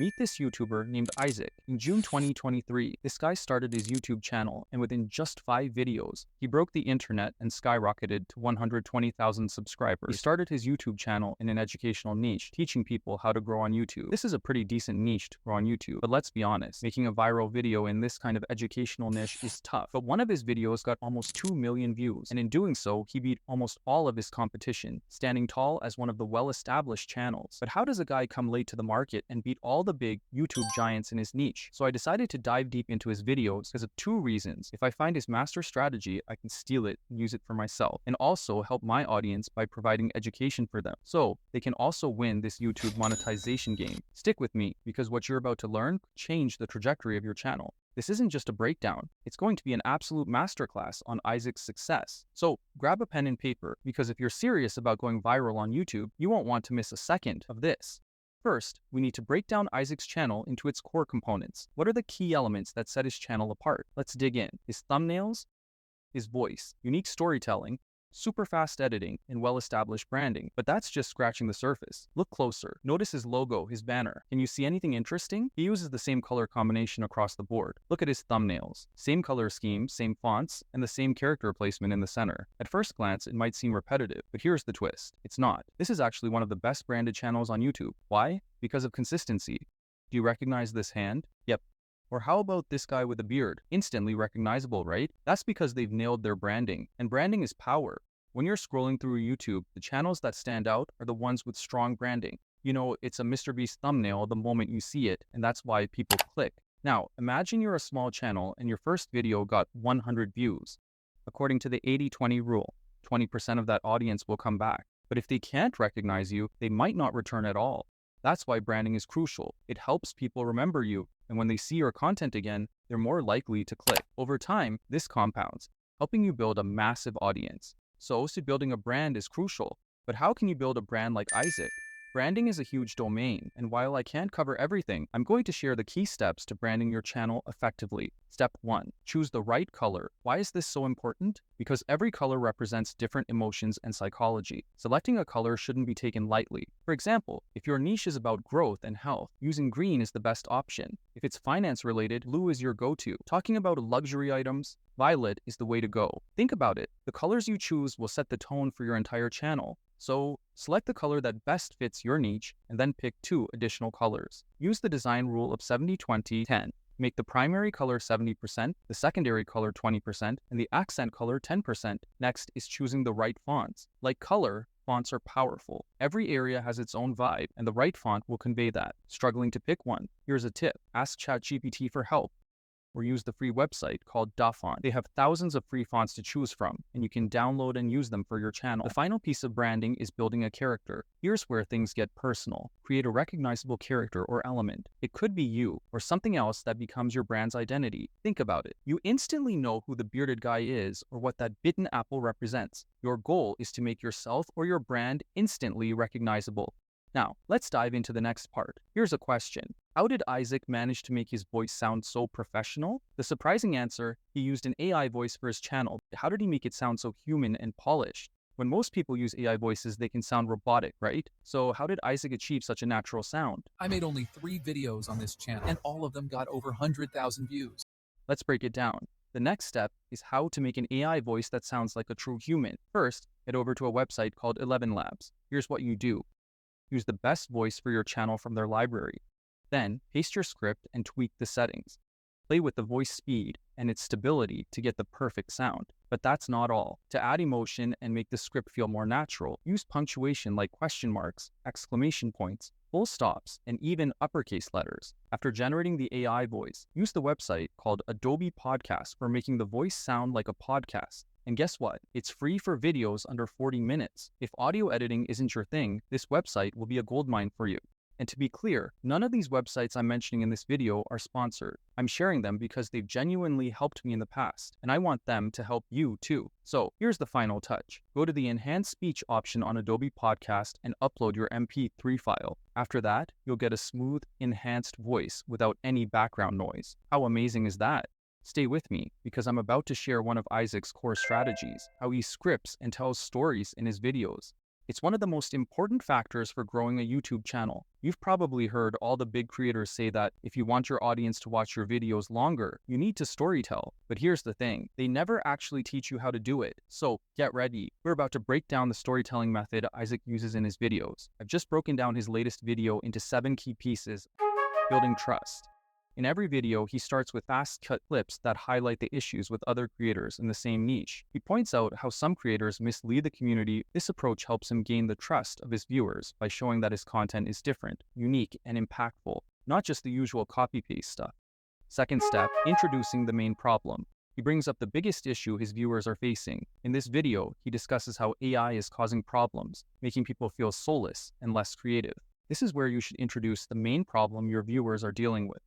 Meet this YouTuber named Isaac. In June 2023, this guy started his YouTube channel, and within just 5 videos, he broke the internet and skyrocketed to 120,000 subscribers. He started his YouTube channel in an educational niche, teaching people how to grow on YouTube. This is a pretty decent niche to grow on YouTube, but let's be honest, making a viral video in this kind of educational niche is tough. But one of his videos got almost 2 million views, and in doing so, he beat almost all of his competition, standing tall as one of the well-established channels. But how does a guy come late to the market and beat all the big YouTube giants in his niche? So I decided to dive deep into his videos because of 2 reasons. If I find his master strategy, I can steal it and use it for myself, and also help my audience by providing education for them, so they can also win this YouTube monetization game. Stick with me, because what you're about to learn could change the trajectory of your channel. This isn't just a breakdown, it's going to be an absolute masterclass on Isaac's success. So grab a pen and paper, because if you're serious about going viral on YouTube, you won't want to miss a second of this. First, we need to break down Isaac's channel into its core components. What are the key elements that set his channel apart? Let's dig in. His thumbnails, his voice, unique storytelling, super fast editing, and well-established branding. But that's just scratching the surface. Look closer. Notice his logo, his banner. Can you see anything interesting? He uses the same color combination across the board. Look at his thumbnails. Same color scheme, same fonts, and the same character placement in the center. At first glance, it might seem repetitive, but here's the twist. It's not. This is actually one of the best branded channels on YouTube. Why? Because of consistency. Do you recognize this hand? Yep. Or how about this guy with a beard? Instantly recognizable, right? That's because they've nailed their branding. And branding is power. When you're scrolling through YouTube, the channels that stand out are the ones with strong branding. You know, it's a MrBeast thumbnail the moment you see it, and that's why people click. Now, imagine you're a small channel and your first video got 100 views. According to the 80-20 rule, 20% of that audience will come back. But if they can't recognize you, they might not return at all. That's why branding is crucial. It helps people remember you, and when they see your content again, they're more likely to click. Over time, this compounds, helping you build a massive audience. So building a brand is crucial. But how can you build a brand like Isaac? Branding is a huge domain, and while I can't cover everything, I'm going to share the key steps to branding your channel effectively. Step 1. Choose the right color. Why is this so important? Because every color represents different emotions and psychology. Selecting a color shouldn't be taken lightly. For example, if your niche is about growth and health, using green is the best option. If it's finance related, blue is your go-to. Talking about luxury items, violet is the way to go. Think about it. The colors you choose will set the tone for your entire channel. So select the color that best fits your niche and then pick 2 additional colors. Use the design rule of 70-20-10. Make the primary color 70%, the secondary color 20%, and the accent color 10%. Next is choosing the right fonts. Like color, fonts are powerful. Every area has its own vibe, and the right font will convey that. Struggling to pick one? Here's a tip. Ask ChatGPT for help, or use the free website called DaFont. They have thousands of free fonts to choose from, and you can download and use them for your channel. The final piece of branding is building a character. Here's where things get personal. Create a recognizable character or element. It could be you, or something else that becomes your brand's identity. Think about it. You instantly know who the bearded guy is, or what that bitten apple represents. Your goal is to make yourself or your brand instantly recognizable. Now, let's dive into the next part. Here's a question. How did Isaac manage to make his voice sound so professional? The surprising answer, he used an AI voice for his channel. How did he make it sound so human and polished? When most people use AI voices, they can sound robotic, right? So how did Isaac achieve such a natural sound? I made only 3 videos on this channel, and all of them got over 100,000 views. Let's break it down. The next step is how to make an AI voice that sounds like a true human. First, head over to a website called 11labs. Here's what you do. Use the best voice for your channel from their library. Then, paste your script and tweak the settings. Play with the voice speed and its stability to get the perfect sound. But that's not all. To add emotion and make the script feel more natural, use punctuation like question marks, exclamation points, full stops, and even uppercase letters. After generating the AI voice, use the website called Adobe Podcast for making the voice sound like a podcast. And guess what? It's free for videos under 40 minutes. If audio editing isn't your thing, this website will be a goldmine for you. And to be clear, none of these websites I'm mentioning in this video are sponsored. I'm sharing them because they've genuinely helped me in the past, and I want them to help you too. So here's the final touch. Go to the Enhanced Speech option on Adobe Podcast and upload your MP3 file. After that, you'll get a smooth, enhanced voice without any background noise. How amazing is that? Stay with me, because I'm about to share one of Isaac's core strategies, how he scripts and tells stories in his videos. It's one of the most important factors for growing a YouTube channel. You've probably heard all the big creators say that if you want your audience to watch your videos longer, you need to storytell. But here's the thing, they never actually teach you how to do it. So get ready. We're about to break down the storytelling method Isaac uses in his videos. I've just broken down his latest video into 7 key pieces. Building trust. In every video, he starts with fast-cut clips that highlight the issues with other creators in the same niche. He points out how some creators mislead the community. This approach helps him gain the trust of his viewers by showing that his content is different, unique, and impactful, not just the usual copy-paste stuff. Second step, introducing the main problem. He brings up the biggest issue his viewers are facing. In this video, he discusses how AI is causing problems, making people feel soulless and less creative. This is where you should introduce the main problem your viewers are dealing with.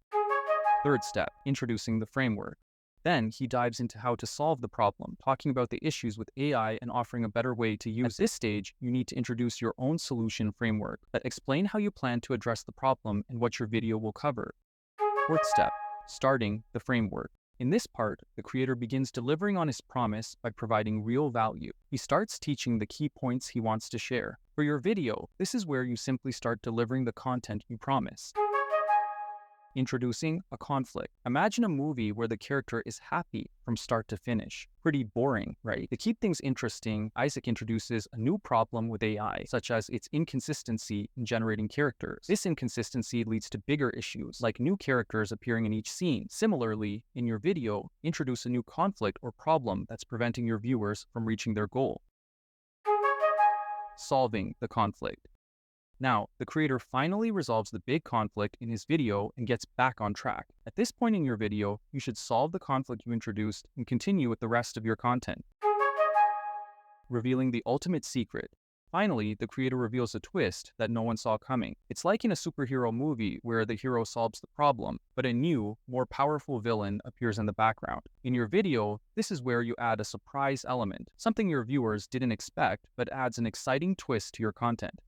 Third step, introducing the framework. Then he dives into how to solve the problem, talking about the issues with AI and offering a better way to use it. At this stage, you need to introduce your own solution framework that explain how you plan to address the problem and what your video will cover. Fourth step, starting the framework. In this part, the creator begins delivering on his promise by providing real value. He starts teaching the key points he wants to share. For your video, this is where you simply start delivering the content you promised. Introducing a conflict. Imagine a movie where the character is happy from start to finish. Pretty boring, right? To keep things interesting, Isaac introduces a new problem with AI, such as its inconsistency in generating characters. This inconsistency leads to bigger issues, like new characters appearing in each scene. Similarly, in your video, introduce a new conflict or problem that's preventing your viewers from reaching their goal. Solving the conflict. Now, the creator finally resolves the big conflict in his video and gets back on track. At this point in your video, you should solve the conflict you introduced and continue with the rest of your content. Revealing the ultimate secret. Finally, the creator reveals a twist that no one saw coming. It's like in a superhero movie where the hero solves the problem, but a new, more powerful villain appears in the background. In your video, this is where you add a surprise element, something your viewers didn't expect, but adds an exciting twist to your content.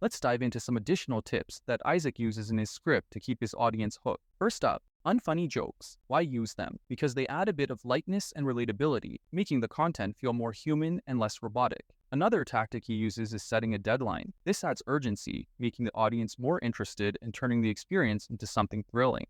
Let's dive into some additional tips that Isaac uses in his script to keep his audience hooked. First up, unfunny jokes. Why use them? Because they add a bit of lightness and relatability, making the content feel more human and less robotic. Another tactic he uses is setting a deadline. This adds urgency, making the audience more interested and turning the experience into something thrilling.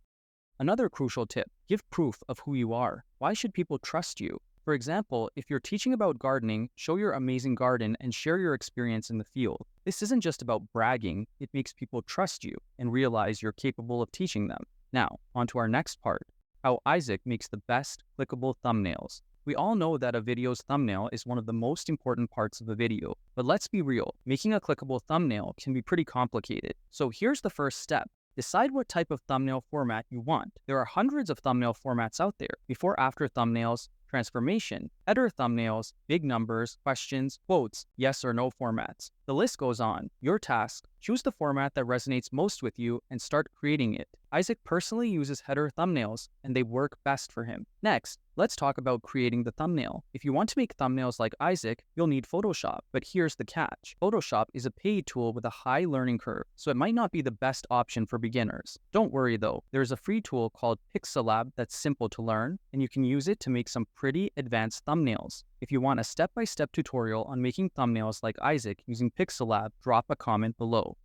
Another crucial tip, give proof of who you are. Why should people trust you? For example, if you're teaching about gardening, show your amazing garden and share your experience in the field. This isn't just about bragging, it makes people trust you and realize you're capable of teaching them. Now, on to our next part, how Isaac makes the best clickable thumbnails. We all know that a video's thumbnail is one of the most important parts of a video, but let's be real, making a clickable thumbnail can be pretty complicated. So here's the first step. Decide what type of thumbnail format you want. There are hundreds of thumbnail formats out there. Before-after thumbnails, transformation, header thumbnails, big numbers, questions, quotes, yes or no formats. The list goes on. Your task, choose the format that resonates most with you and start creating it. Isaac personally uses header thumbnails, and they work best for him. Next, let's talk about creating the thumbnail. If you want to make thumbnails like Isaac, you'll need Photoshop. But here's the catch. Photoshop is a paid tool with a high learning curve, so it might not be the best option for beginners. Don't worry though, there's a free tool called Pixellab that's simple to learn, and you can use it to make some pretty advanced thumbnails. If you want a step-by-step tutorial on making thumbnails like Isaac using Pixellab, drop a comment below.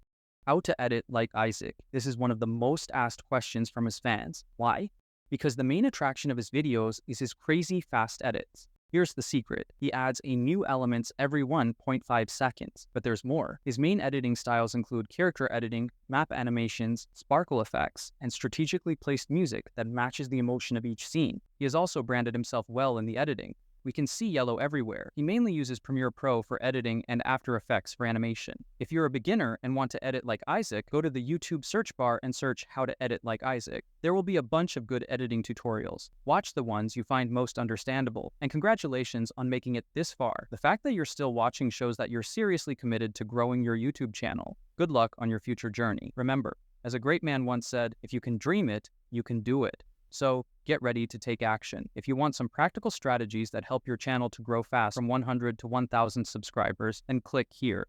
How to edit like Isaac. This is one of the most asked questions from his fans. Why? Because the main attraction of his videos is his crazy fast edits. Here's the secret. He adds a new elements every 1.5 seconds, but there's more. His main editing styles include character editing, map animations, sparkle effects, and strategically placed music that matches the emotion of each scene. He has also branded himself well in the editing. We can see yellow everywhere. He mainly uses Premiere Pro for editing and After Effects for animation. If you're a beginner and want to edit like Isaac, go to the YouTube search bar and search how to edit like Isaac. There will be a bunch of good editing tutorials. Watch the ones you find most understandable. And congratulations on making it this far. The fact that you're still watching shows that you're seriously committed to growing your YouTube channel. Good luck on your future journey. Remember, as a great man once said, if you can dream it, you can do it. So get ready to take action. If you want some practical strategies that help your channel to grow fast from 100 to 1,000 subscribers, then click here.